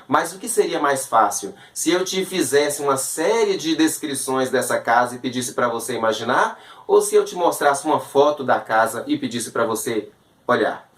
Mas o que seria mais fácil? Se eu te fizesse uma série de descrições dessa casa e pedisse para você imaginar? Ou se eu te mostrasse uma foto da casa e pedisse para você olhar?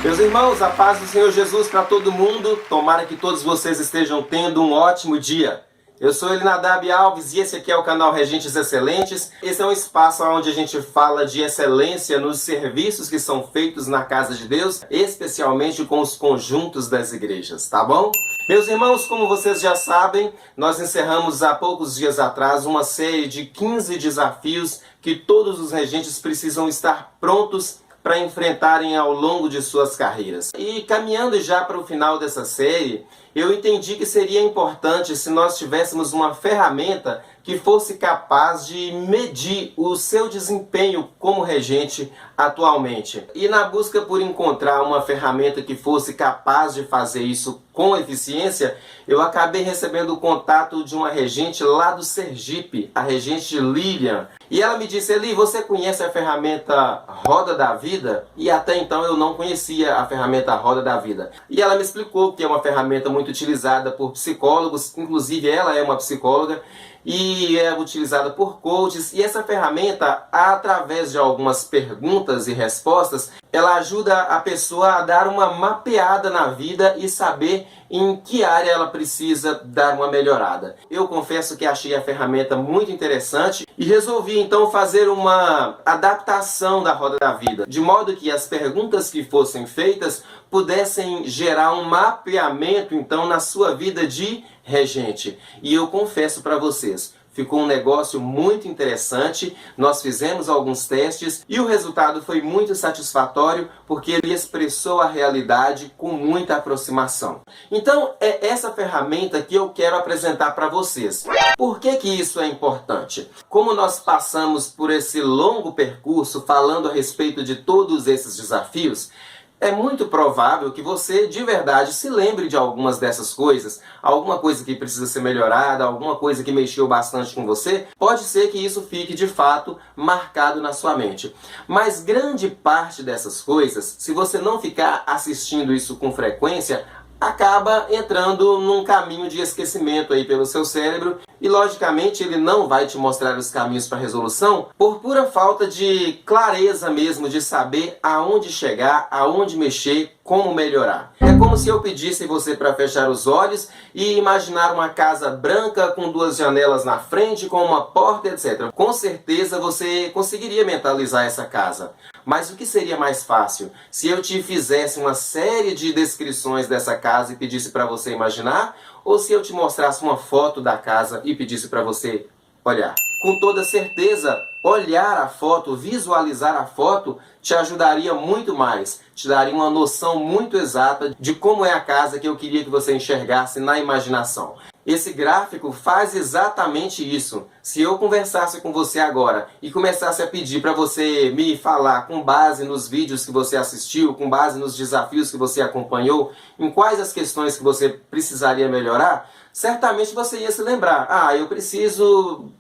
Meus irmãos, a paz do Senhor Jesus para todo mundo. Tomara que todos vocês estejam tendo um ótimo dia. Eu sou Elinadab Alves e esse aqui é o canal Regentes Excelentes. Esse é um espaço onde a gente fala de excelência nos serviços que são feitos na casa de Deus, especialmente com os conjuntos das igrejas, tá bom? Meus irmãos, como vocês já sabem, nós encerramos há poucos dias atrás uma série de 15 desafios que todos os regentes precisam estar prontos para enfrentarem ao longo de suas carreiras. E caminhando já para o final dessa série, eu entendi que seria importante se nós tivéssemos uma ferramenta que fosse capaz de medir o seu desempenho como regente atualmente. E na busca por encontrar uma ferramenta que fosse capaz de fazer isso com eficiência, eu acabei recebendo o contato de uma regente lá do Sergipe, a regente Lilian. E ela me disse: Eli, você conhece a ferramenta Roda da Vida? E até então eu não conhecia a ferramenta Roda da Vida. E ela me explicou que é uma ferramenta muito utilizada por psicólogos, inclusive ela é uma psicóloga, e é utilizada por coaches. E essa ferramenta, através de algumas perguntas e respostas, ela ajuda a pessoa a dar uma mapeada na vida e saber em que área ela precisa dar uma melhorada. Eu confesso que achei a ferramenta muito interessante e resolvi então fazer uma adaptação da Roda da Vida, de modo que as perguntas que fossem feitas pudessem gerar um mapeamento então na sua vida de regente. E eu confesso para vocês, ficou um negócio muito interessante. Nós fizemos alguns testes e o resultado foi muito satisfatório, porque ele expressou a realidade com muita aproximação. Então é essa ferramenta que eu quero apresentar para vocês. Por que que isso é importante? Como nós passamos por esse longo percurso falando a respeito de todos esses desafios, é muito provável que você de verdade se lembre de algumas dessas coisas, alguma coisa que precisa ser melhorada, alguma coisa que mexeu bastante com você. Pode ser que isso fique de fato marcado na sua mente. Mas grande parte dessas coisas, se você não ficar assistindo isso com frequência, acaba entrando num caminho de esquecimento aí pelo seu cérebro e logicamente ele não vai te mostrar os caminhos para resolução por pura falta de clareza mesmo, de saber aonde chegar, aonde mexer, como melhorar. É como se eu pedisse você para fechar os olhos e imaginar uma casa branca com duas janelas na frente, com uma porta, etc. Com certeza você conseguiria mentalizar essa casa. Mas o que seria mais fácil? Se eu te fizesse uma série de descrições dessa casa e pedisse para você imaginar? Ou se eu te mostrasse uma foto da casa e pedisse para você olhar? Com toda certeza, olhar a foto, visualizar a foto, te ajudaria muito mais. Te daria uma noção muito exata de como é a casa que eu queria que você enxergasse na imaginação. Esse gráfico faz exatamente isso. Se eu conversasse com você agora e começasse a pedir para você me falar com base nos vídeos que você assistiu, com base nos desafios que você acompanhou, em quais as questões que você precisaria melhorar, certamente você ia se lembrar. Ah, eu preciso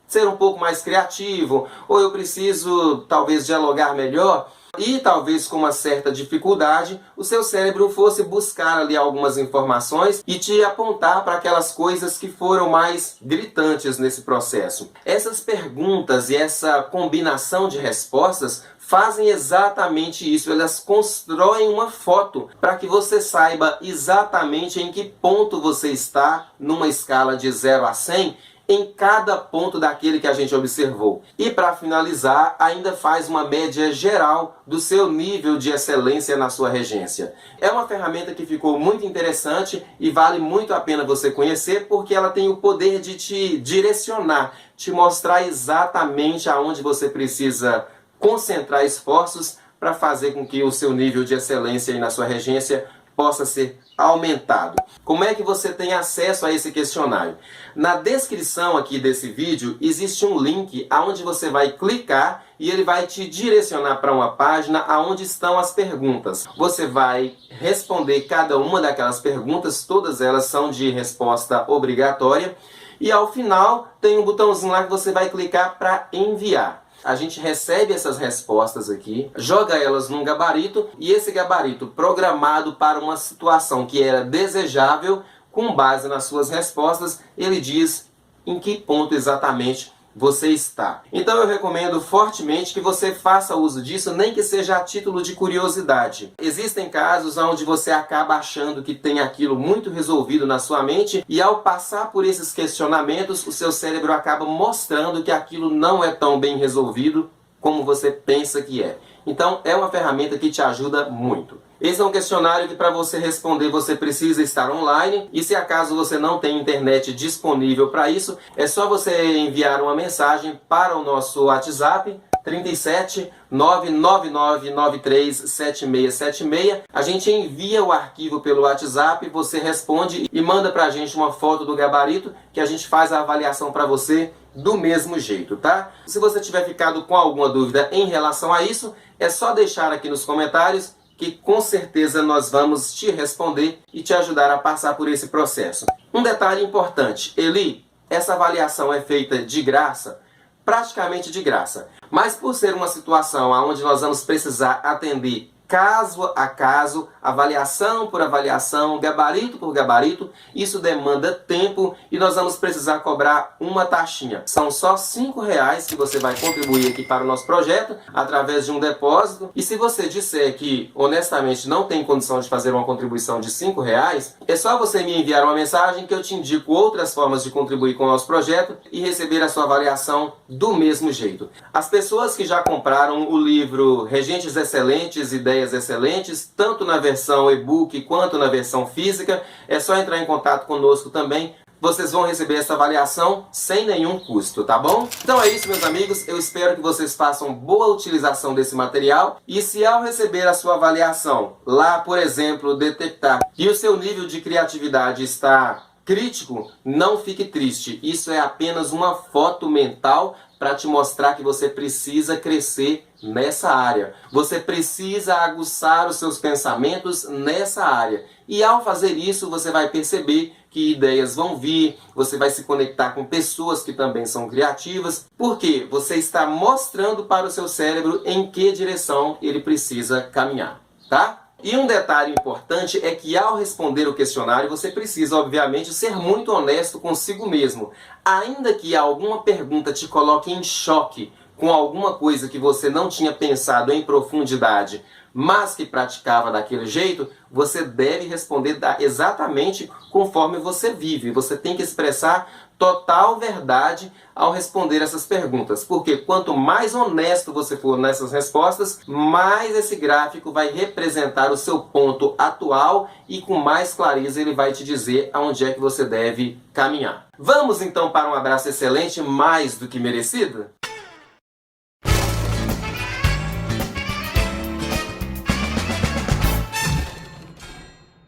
ser um pouco mais criativo, ou eu preciso talvez dialogar melhor. E talvez com uma certa dificuldade, o seu cérebro fosse buscar ali algumas informações e te apontar para aquelas coisas que foram mais gritantes nesse processo. Essas perguntas e essa combinação de respostas fazem exatamente isso. Elas constroem uma foto para que você saiba exatamente em que ponto você está numa escala de 0 a 100 em cada ponto daquele que a gente observou. E para finalizar, ainda faz uma média geral do seu nível de excelência na sua regência. É uma ferramenta que ficou muito interessante e vale muito a pena você conhecer, porque ela tem o poder de te direcionar, te mostrar exatamente aonde você precisa concentrar esforços para fazer com que o seu nível de excelência aí na sua regência possa ser aumentado. Como é que você tem acesso a esse questionário? Na descrição aqui desse vídeo existe um link aonde você vai clicar e ele vai te direcionar para uma página aonde estão as perguntas. Você vai responder cada uma daquelas perguntas, todas elas são de resposta obrigatória, e ao final tem um botãozinho lá que você vai clicar para enviar. A gente recebe essas respostas aqui, joga elas num gabarito, e esse gabarito programado para uma situação que era desejável, com base nas suas respostas, ele diz em que ponto exatamente você está. Então eu recomendo fortemente que você faça uso disso, nem que seja a título de curiosidade. Existem casos onde você acaba achando que tem aquilo muito resolvido na sua mente e ao passar por esses questionamentos, o seu cérebro acaba mostrando que aquilo não é tão bem resolvido como você pensa que é. Então é uma ferramenta que te ajuda muito. Esse é um questionário que para você responder você precisa estar online, e se acaso você não tem internet disponível para isso, é só você enviar uma mensagem para o nosso WhatsApp 37 99993 7676. A gente envia o arquivo pelo WhatsApp, você responde e manda para a gente uma foto do gabarito que a gente faz a avaliação para você do mesmo jeito, tá? Se você tiver ficado com alguma dúvida em relação a isso, é só deixar aqui nos comentários que com certeza nós vamos te responder e te ajudar a passar por esse processo. Um detalhe importante, Eli, essa avaliação é feita de graça? Praticamente de graça. Mas por ser uma situação onde nós vamos precisar atender caso a caso, avaliação por avaliação, gabarito por gabarito, isso demanda tempo e nós vamos precisar cobrar uma taxinha. São só R$5 que você vai contribuir aqui para o nosso projeto, através de um depósito. E se você disser que, honestamente, não tem condição de fazer uma contribuição de R$5, é só você me enviar uma mensagem que eu te indico outras formas de contribuir com o nosso projeto e receber a sua avaliação do mesmo jeito. As pessoas que já compraram o livro Regentes Excelentes, Ideias Excelentes, tanto na versão e-book quanto na versão física, é só entrar em contato conosco também. Vocês vão receber essa avaliação sem nenhum custo, tá bom? Então é isso, meus amigos. Eu espero que vocês façam boa utilização desse material. E se ao receber a sua avaliação, lá, por exemplo, detectar que o seu nível de criatividade está crítico, não fique triste. Isso é apenas uma foto mental para te mostrar que você precisa crescer nessa área. Você precisa aguçar os seus pensamentos nessa área. E ao fazer isso, você vai perceber que ideias vão vir, você vai se conectar com pessoas que também são criativas, porque você está mostrando para o seu cérebro em que direção ele precisa caminhar, tá? E um detalhe importante é que ao responder o questionário você precisa, obviamente, ser muito honesto consigo mesmo. Ainda que alguma pergunta te coloque em choque com alguma coisa que você não tinha pensado em profundidade, mas que praticava daquele jeito, você deve responder exatamente conforme você vive. Você tem que expressar total verdade ao responder essas perguntas, porque quanto mais honesto você for nessas respostas, mais esse gráfico vai representar o seu ponto atual e com mais clareza ele vai te dizer aonde é que você deve caminhar. Vamos então para um abraço excelente, mais do que merecido?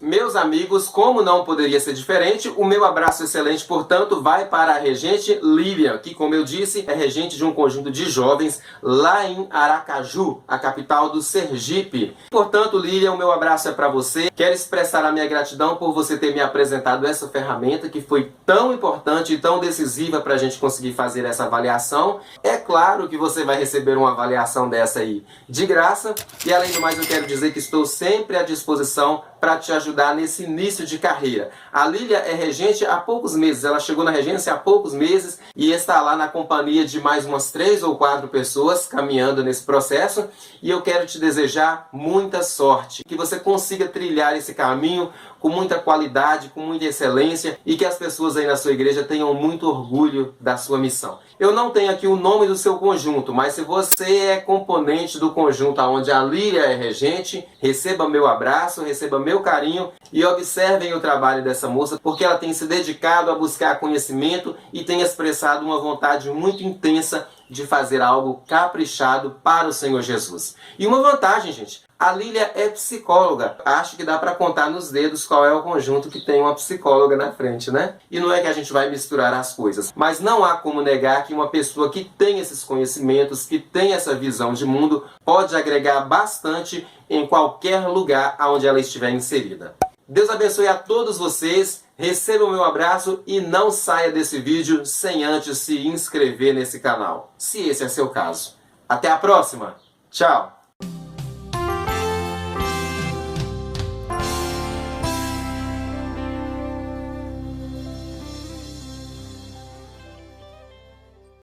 Meus amigos, como não poderia ser diferente, o meu abraço excelente, portanto, vai para a regente Lilian, que, como eu disse, é regente de um conjunto de jovens lá em Aracaju, a capital do Sergipe. Portanto, Lilian, o meu abraço é para você. Quero expressar a minha gratidão por você ter me apresentado essa ferramenta que foi tão importante e tão decisiva para a gente conseguir fazer essa avaliação. É claro que você vai receber uma avaliação dessa aí de graça. E, além do mais, eu quero dizer que estou sempre à disposição para te ajudar nesse início de carreira. A Lília é regente há poucos meses, ela chegou na regência há poucos meses e está lá na companhia de mais umas 3 ou 4 pessoas caminhando nesse processo, e eu quero te desejar muita sorte, que você consiga trilhar esse caminho com muita qualidade, com muita excelência, e que as pessoas aí na sua igreja tenham muito orgulho da sua missão. Eu não tenho aqui o nome do seu conjunto, mas se você é componente do conjunto onde a Lília é regente, receba meu abraço, receba meu carinho e observem o trabalho dessa moça, porque ela tem se dedicado a buscar conhecimento e tem expressado uma vontade muito intensa de fazer algo caprichado para o Senhor Jesus. E uma vantagem, gente, a Lília é psicóloga. Acho que dá para contar nos dedos qual é o conjunto que tem uma psicóloga na frente, né? E não é que a gente vai misturar as coisas, mas não há como negar que uma pessoa que tem esses conhecimentos, que tem essa visão de mundo, pode agregar bastante em qualquer lugar onde ela estiver inserida. Deus abençoe a todos vocês, receba o meu abraço e não saia desse vídeo sem antes se inscrever nesse canal, se esse é seu caso. Até a próxima, tchau!